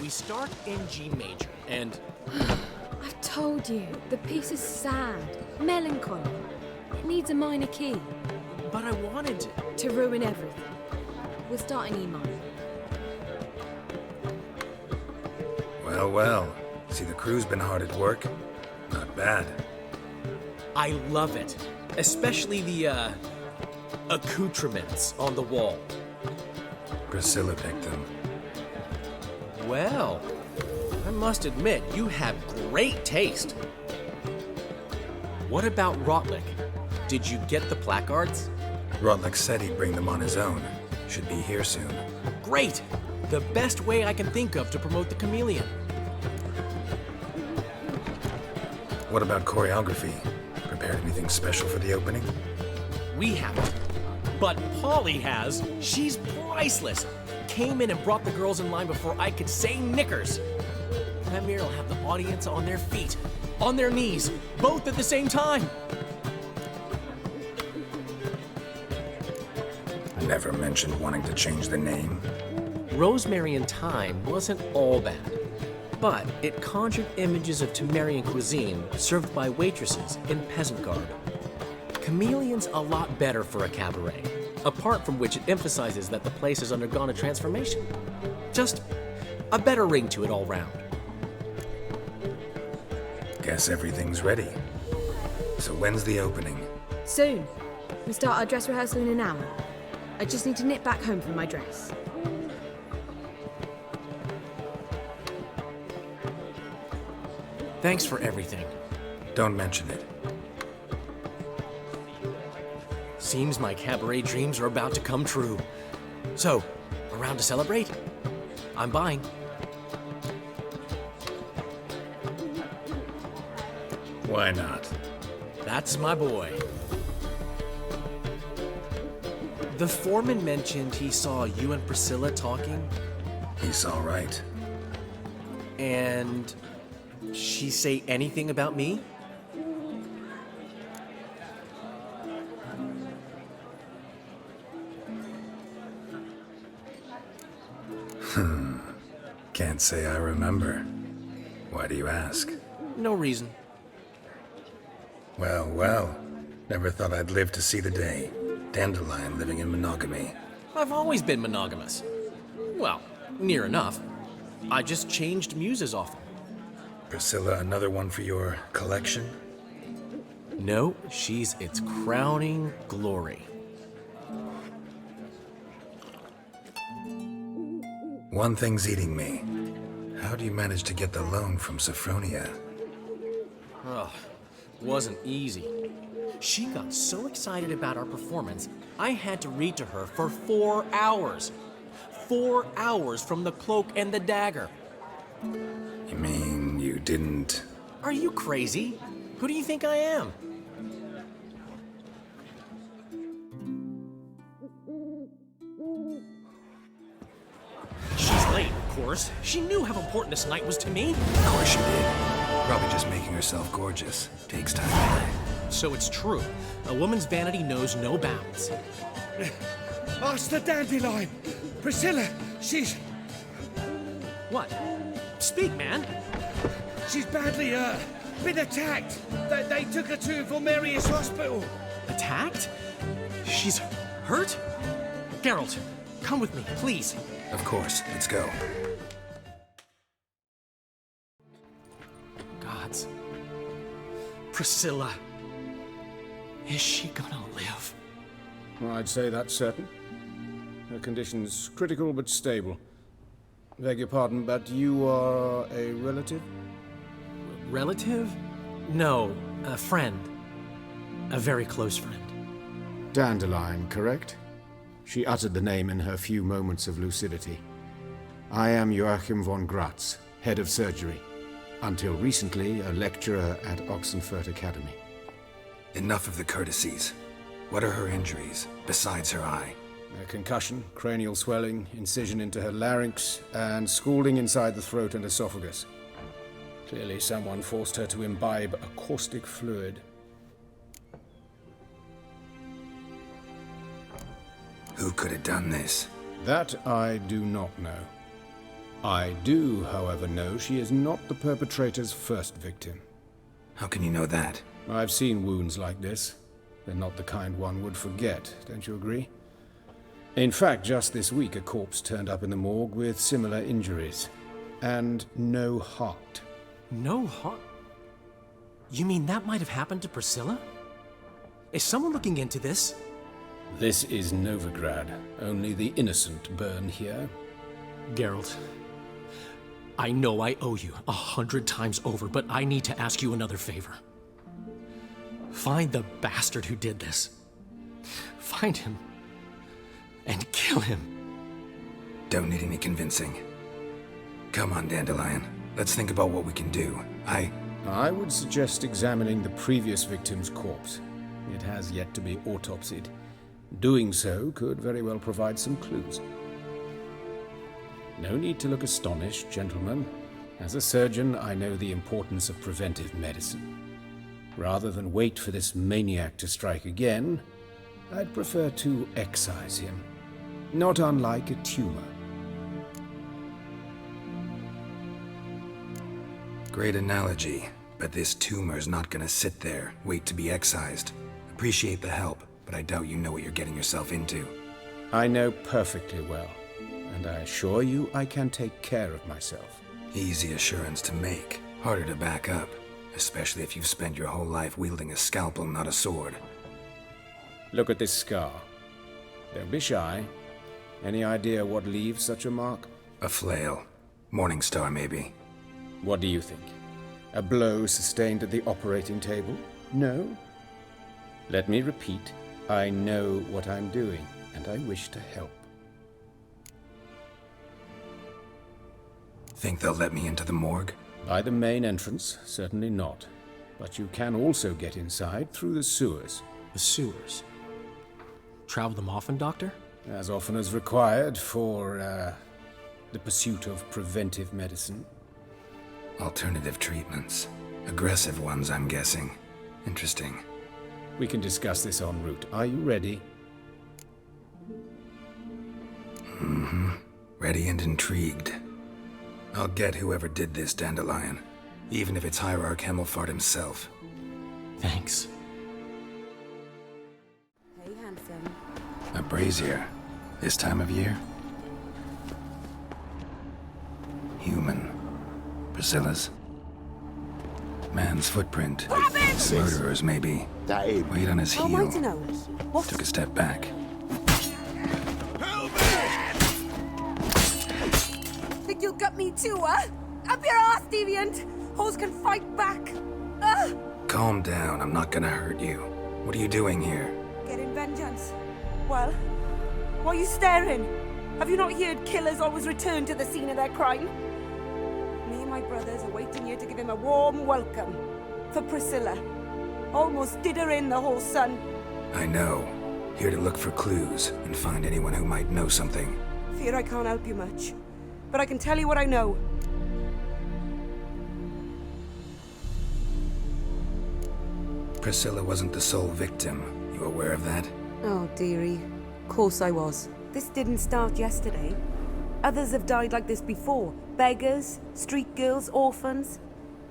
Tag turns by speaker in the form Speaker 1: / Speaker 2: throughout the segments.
Speaker 1: We start in G major, and...
Speaker 2: I've told you, the piece is sad, melancholy. It needs a minor key.
Speaker 1: But I wanted to...
Speaker 2: To ruin everything. We'll start in E minor.
Speaker 3: Well, well. See, the crew's been hard at work. Not bad.
Speaker 1: I love it. Especially the, accoutrements on the wall.
Speaker 3: Prescilla picked them.
Speaker 1: Well, I must admit, you have great taste. What about Rotlick? Did you get the placards?
Speaker 3: Rotlick said he'd bring them on his own. Should be here soon.
Speaker 1: Great! The best way I can think of to promote the chameleon.
Speaker 3: What about choreography? Prepared anything special for the opening?
Speaker 1: We haven't. But Polly has. She's priceless. Came in and brought the girls in line before I could say knickers. Premiere will have the audience on their feet, on their knees, both at the same time.
Speaker 3: Never mentioned wanting to change the name.
Speaker 1: Rosemary and Thyme wasn't all bad, but it conjured images of Temerian cuisine served by waitresses in peasant garb. Chameleon's a lot better for a cabaret, apart from which it emphasizes that the place has undergone a transformation. Just a better ring to it all round.
Speaker 3: Guess everything's ready. So when's the opening?
Speaker 2: Soon. We start our dress rehearsal in an hour. I just need to nip back home for my dress.
Speaker 1: Thanks for everything.
Speaker 3: Don't mention it.
Speaker 1: Seems my cabaret dreams are about to come true. So, around to celebrate? I'm buying.
Speaker 3: Why not?
Speaker 1: That's my boy. The foreman mentioned he saw you and Prescilla talking.
Speaker 3: He's all right.
Speaker 1: And she say anything about me?
Speaker 3: Can't say I remember. Why do you ask?
Speaker 1: No reason.
Speaker 3: Well, well. Never thought I'd live to see the day. Dandelion living in monogamy.
Speaker 1: I've always been monogamous. Well, near enough. I just changed muses often.
Speaker 3: Prescilla, another one for your collection?
Speaker 1: No, she's its crowning glory.
Speaker 3: One thing's eating me. How do you manage to get the loan from Sophronia?
Speaker 1: Ugh, wasn't easy. She got so excited about our performance, I had to read to her for 4 hours. 4 hours from the Cloak and the Dagger.
Speaker 3: You mean you didn't...
Speaker 1: Are you crazy? Who do you think I am? She's late, of course. She knew how important this night was to me.
Speaker 3: Of course she did. Probably just making herself gorgeous. Takes time.
Speaker 1: So it's true. A woman's vanity knows no bounds.
Speaker 4: Ask the Dandelion! Prescilla, she's...
Speaker 1: What? Speak, man.
Speaker 4: She's badly, been attacked. They took her to Vulmerius Hospital.
Speaker 1: Attacked? She's hurt? Geralt, come with me, please.
Speaker 3: Of course. Let's go.
Speaker 1: Gods. Priscilla. Is she gonna live?
Speaker 5: Well, I'd say that's certain. Her condition's critical but stable. Beg your pardon, but you are a relative?
Speaker 1: Relative? No, a friend. A very close friend.
Speaker 5: Dandelion, correct? She uttered the name in her few moments of lucidity. I am Joachim von Gratz, head of surgery. Until recently, a lecturer at Oxenfurt Academy.
Speaker 3: Enough of the courtesies. What are her injuries, besides her eye?
Speaker 5: A concussion, cranial swelling, incision into her larynx, and scalding inside the throat and esophagus. Clearly someone forced her to imbibe a caustic fluid.
Speaker 3: Who could have done this?
Speaker 5: That I do not know. I do, however, know she is not the perpetrator's first victim.
Speaker 3: How can you know that?
Speaker 5: I've seen wounds like this. They're not the kind one would forget, don't you agree? In fact, just this week a corpse turned up in the morgue with similar injuries. And no heart.
Speaker 1: No heart? You mean that might have happened to Prescilla? Is someone looking into this?
Speaker 5: This is Novigrad. Only the innocent burn here.
Speaker 1: Geralt, I know I owe you 100 times over, but I need to ask you another favor. Find the bastard who did this. Find him and kill him.
Speaker 3: Don't need any convincing. Come on, Dandelion. Let's think about what we can do.
Speaker 5: I would suggest examining the previous victim's corpse. It has yet to be autopsied. Doing so could very well provide some clues. No need to look astonished, gentlemen. As a surgeon, I know the importance of preventive medicine. Rather than wait for this maniac to strike again, I'd prefer to excise him. Not unlike a tumor.
Speaker 3: Great analogy, but this tumor's not gonna sit there, wait to be excised. Appreciate the help, but I doubt you know what you're getting yourself into.
Speaker 5: I know perfectly well, and I assure you I can take care of myself.
Speaker 3: Easy assurance to make, harder to back up, especially if you've spent your whole life wielding a scalpel, not a sword.
Speaker 5: Look at this scar. Don't be shy. Any idea what leaves such a mark?
Speaker 3: A flail. Morningstar, maybe.
Speaker 5: What do you think? A blow sustained at the operating table? No? Let me repeat. I know what I'm doing, and I wish to help.
Speaker 3: Think they'll let me into the morgue?
Speaker 5: By the main entrance, certainly not. But you can also get inside through the sewers.
Speaker 1: The sewers. Travel them often, Doctor?
Speaker 5: As often as required for, the pursuit of preventive medicine.
Speaker 3: Alternative treatments. Aggressive ones, I'm guessing. Interesting.
Speaker 5: We can discuss this en route. Are you ready?
Speaker 3: Mm-hmm. Ready and intrigued. I'll get whoever did this, Dandelion. Even if it's Hierarch Hemmelfart himself.
Speaker 1: Thanks.
Speaker 2: Hey, handsome.
Speaker 3: A brazier. This time of year? Human. Priscilla's. Man's footprint. Murderers, maybe. Weight on his heel. Took a step back.
Speaker 2: Think you'll gut me too, huh? Up your ass, deviant! Hoes can fight back!
Speaker 3: Calm down, I'm not gonna hurt you. What are you doing here?
Speaker 6: Getting vengeance. Well, why are you staring? Have you not heard killers always return to the scene of their crime? Me and my brothers are waiting here to give him a warm welcome. For Prescilla. Almost did her in, the whole son.
Speaker 3: I know. Here to look for clues and find anyone who might know something.
Speaker 6: Fear I can't help you much. But I can tell you what I know.
Speaker 3: Prescilla wasn't the sole victim. You aware of that?
Speaker 6: Oh, dearie. Of course I was. This didn't start yesterday. Others have died like this before. Beggars, street girls, orphans.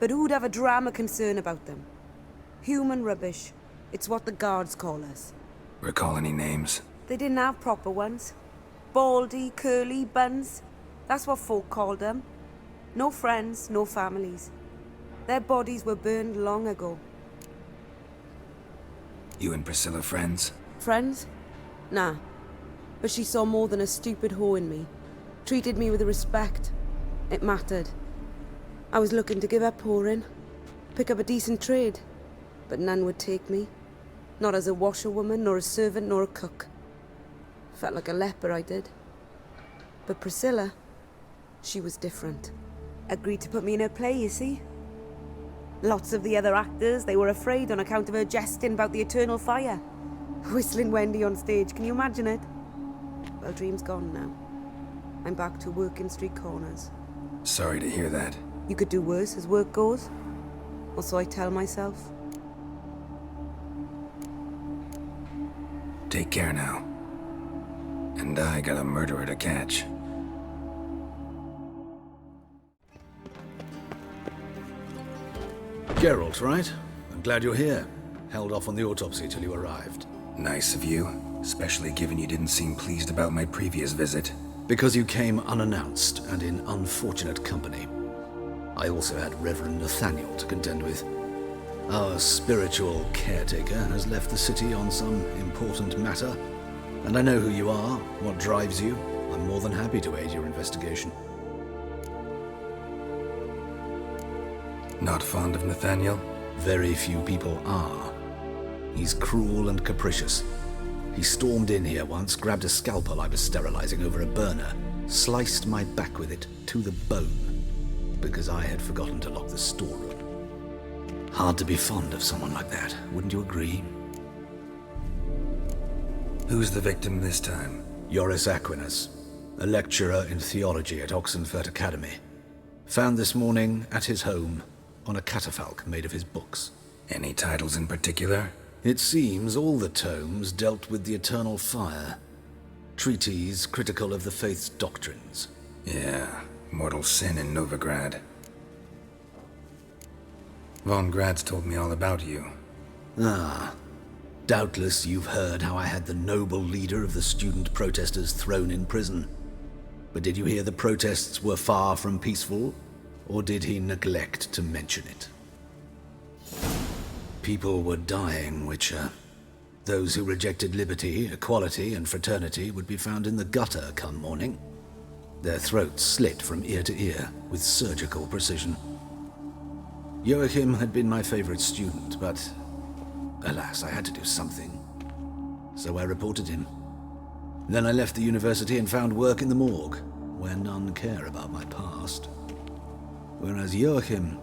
Speaker 6: But who'd have a drama concern about them? Human rubbish. It's what the guards call us.
Speaker 3: Recall any names?
Speaker 6: They didn't have proper ones. Baldy, curly, buns. That's what folk called them. No friends, no families. Their bodies were burned long ago.
Speaker 3: You and Prescilla friends?
Speaker 6: Friends? Nah. But she saw more than a stupid whore in me. Treated me with respect. It mattered. I was looking to give up whoring. Pick up a decent trade. But none would take me. Not as a washerwoman, nor a servant, nor a cook. Felt like a leper, I did. But Prescilla, she was different. Agreed to put me in her play, you see. Lots of the other actors, they were afraid on account of her jesting about the eternal fire. Whistling Wendy on stage, can you imagine it? Well, dream's gone now. I'm back to working street corners.
Speaker 3: Sorry to hear that.
Speaker 6: You could do worse as work goes. Or so I tell myself.
Speaker 3: Take care now. And I got a murderer to catch.
Speaker 7: Geralt, right? I'm glad you're here. Held off on the autopsy till you arrived.
Speaker 3: Nice of you, especially given you didn't seem pleased about my previous visit.
Speaker 7: Because you came unannounced and in unfortunate company. I also had Reverend Nathaniel to contend with. Our spiritual caretaker has left the city on some important matter, and I know who you are, what drives you. I'm more than happy to aid your investigation.
Speaker 3: Not fond of Nathaniel?
Speaker 7: Very few people are. He's cruel and capricious. He stormed in here once, grabbed a scalpel I was sterilizing over a burner, sliced my back with it to the bone, because I had forgotten to lock the storeroom. Hard to be fond of someone like that, wouldn't you agree?
Speaker 3: Who's the victim this time?
Speaker 7: Joris Aquinas, a lecturer in theology at Oxenfurt Academy. Found this morning at his home on a catafalque made of his books.
Speaker 3: Any titles in particular?
Speaker 7: It seems all the tomes dealt with the eternal fire. Treatises critical of the faith's doctrines.
Speaker 3: Yeah, mortal sin in Novigrad. Von Grad's told me all about you.
Speaker 7: Ah, doubtless you've heard how I had the noble leader of the student protesters thrown in prison. But did you hear the protests were far from peaceful, or did he neglect to mention it? People were dying, Witcher. Those who rejected liberty, equality, and fraternity would be found in the gutter come morning. Their throats slit from ear to ear with surgical precision. Joachim had been my favorite student, but alas, I had to do something. So I reported him. Then I left the university and found work in the morgue, where none care about my past. Whereas Joachim,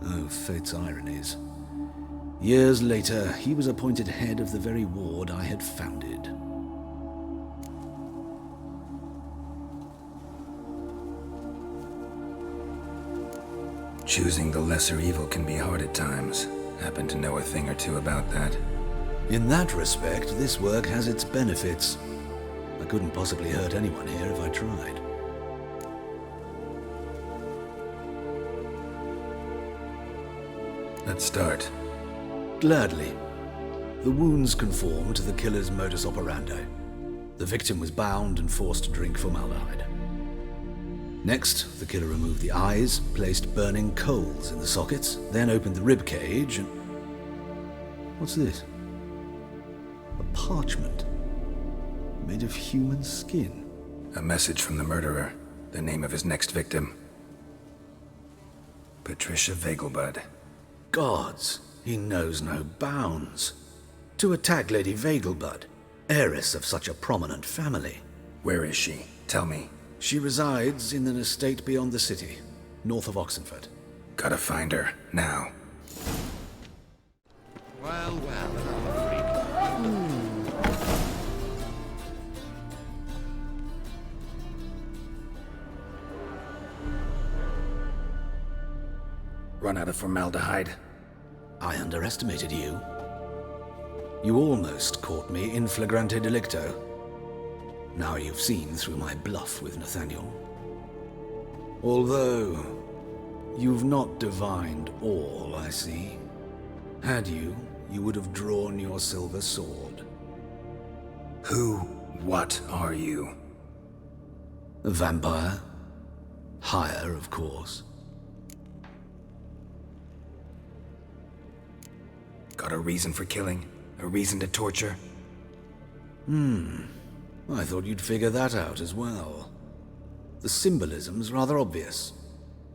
Speaker 7: oh, fate's ironies. Years later, he was appointed head of the very ward I had founded.
Speaker 3: Choosing the lesser evil can be hard at times. Happen to know a thing or two about that.
Speaker 7: In that respect, this work has its benefits. I couldn't possibly hurt anyone here if I tried.
Speaker 3: Let's start.
Speaker 7: Gladly. The wounds conform to the killer's modus operandi. The victim was bound and forced to drink formaldehyde. Next, the killer removed the eyes, placed burning coals in the sockets, then opened the rib cage and... What's this? A parchment made of human skin.
Speaker 3: A message from the murderer. The name of his next victim. Patricia Vegelbud.
Speaker 7: Gods, he knows no bounds. To attack Lady Vegelbud, heiress of such a prominent family.
Speaker 3: Where is she? Tell me.
Speaker 7: She resides in an estate beyond the city, north of Oxenfurt.
Speaker 3: Gotta find her, now.
Speaker 4: Well, another freak.
Speaker 3: Run out of formaldehyde.
Speaker 7: I underestimated you. You almost caught me in flagrante delicto. Now you've seen through my bluff with Nathaniel. Although, you've not divined all, I see. Had you, you would have drawn your silver sword.
Speaker 3: What are you?
Speaker 7: A vampire. Higher, of course.
Speaker 3: Got a reason for killing? A reason to torture?
Speaker 7: I thought you'd figure that out as well. The symbolism's rather obvious.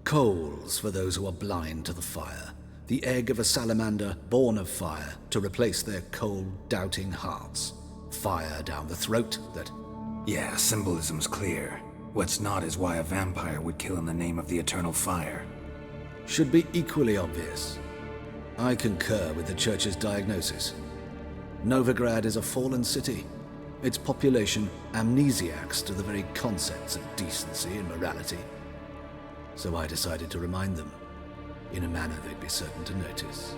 Speaker 7: Coals for those who are blind to the fire. The egg of a salamander born of fire to replace their cold, doubting hearts. Fire down the throat that...
Speaker 3: Yeah, symbolism's clear. What's not is why a vampire would kill in the name of the eternal fire.
Speaker 7: should be equally obvious. I concur with the Church's diagnosis. Novigrad is a fallen city. Its population amnesiacs to the very concepts of decency and morality. So I decided to remind them, in a manner they'd be certain to notice.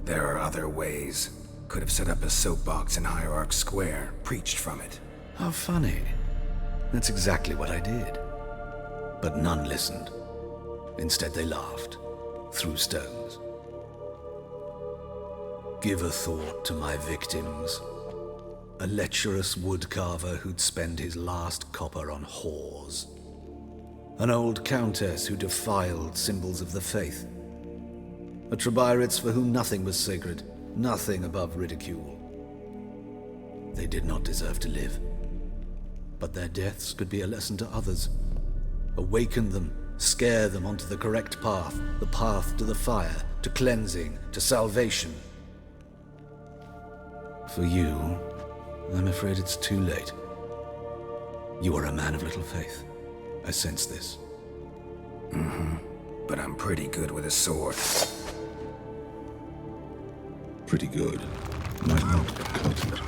Speaker 3: There are other ways. Could have set up a soapbox in Hierarch Square, preached from it.
Speaker 7: How funny. That's exactly what I did. But none listened. Instead, they laughed, threw stones. Give a thought to my victims. A lecherous woodcarver who'd spend his last copper on whores. An old countess who defiled symbols of the faith. A Trebirates for whom nothing was sacred, nothing above ridicule. They did not deserve to live. But their deaths could be a lesson to others. Awaken them, scare them onto the correct path, the path to the fire, to cleansing, to salvation. For you, I'm afraid it's too late. You are a man of little faith. I sense this.
Speaker 3: But I'm pretty good with a sword.
Speaker 8: Pretty good. Might not cut it.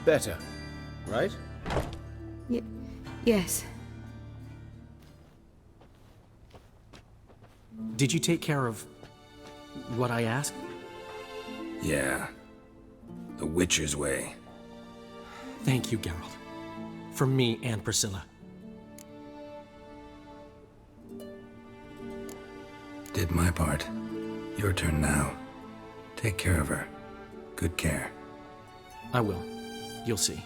Speaker 5: Better, right?
Speaker 2: Yes.
Speaker 1: Did you take care of what I asked?
Speaker 3: Yeah. The Witcher's way.
Speaker 1: Thank you, Geralt. For me and Prescilla.
Speaker 3: Did my part. Your turn now. Take care of her. Good care.
Speaker 1: I will. You'll see.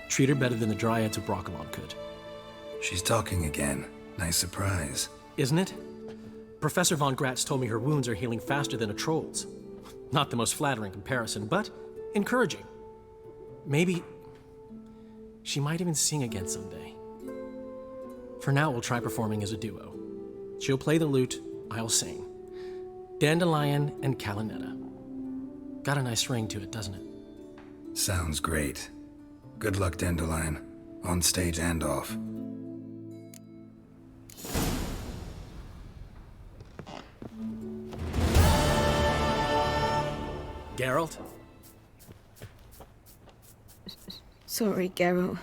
Speaker 1: Treat her better than the Dryads of Broccolon could.
Speaker 3: She's talking again. Nice surprise.
Speaker 1: Isn't it? Professor von Gratz told me her wounds are healing faster than a troll's. Not the most flattering comparison, but encouraging. Maybe she might even sing again someday. For now, we'll try performing as a duo. She'll play the lute, I'll sing. Dandelion and Calinetta. Got a nice ring to it, doesn't it?
Speaker 3: Sounds great. Good luck, Dandelion. On stage and off.
Speaker 1: Geralt?
Speaker 2: Sorry, Geralt.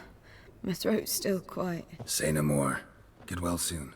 Speaker 2: My throat's still quite...
Speaker 3: Say no more. Get well soon.